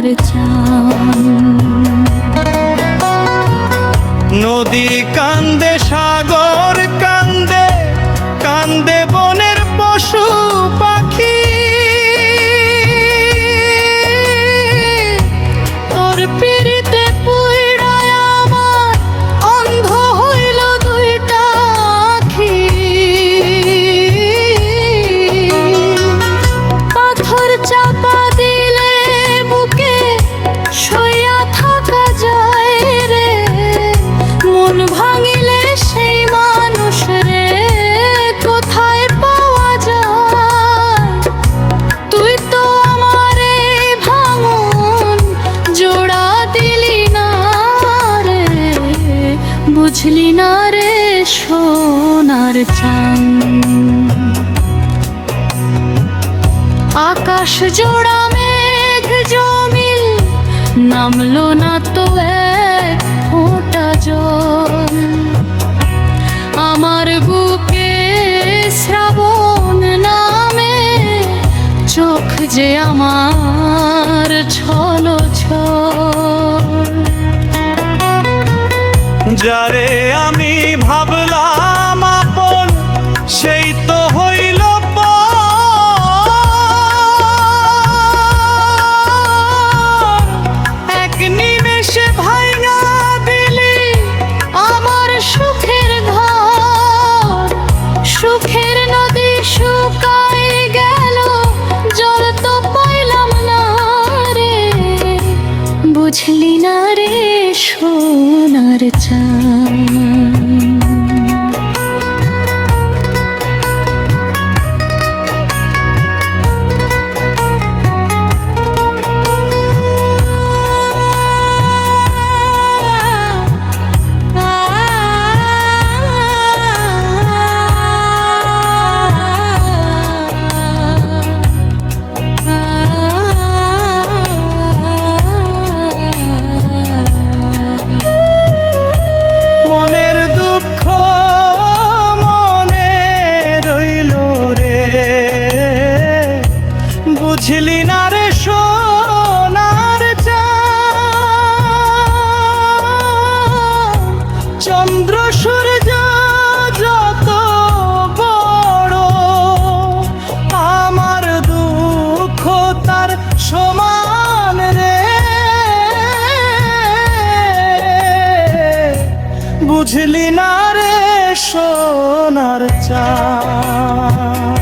সোনার চাঁদ। নদী কান্দে, সাগর কান্দে, কান্দে বনের পশু পাখি। তোর পিড়িতে পুইড়ায় আমার অন্ধ হইল দুইটা আখি। পাথর চাপা দিলে বুকে সইয়া থাকা যায় রে, মন ভাঙিলে সেই মানুষ রে কোথায় পাওয়া যায়। তুই তো আমারে ভাঙন জোড়া দিলি না রে, বুঝলি না রে সোনার চাঁদ। আকাশ জোড়া মেঘ জমিল, নামলো না তো এক ফোঁটা জল। আমার বুকে শ্রাবণ নামে, চোখ যে আমার ছলো ছল। যারে আমি ভাবলাম আপন, সেই তো হইল পর। এক নিমেষে ভাইঙা দিলি আমার সুখের ঘর, সুখের নদী শুকায় গেল, জল তো পাইলাম না রে, বুঝলি না রে সোনার চাঁদ। মনের দুঃখ মনে রইল রে, বুঝলি না রে সোনার চাঁদ। চন্দ্র সূর্য যত বড়, আমার দুঃখ তার সমান রে, বুঝলি না রে সোনার চাঁদ।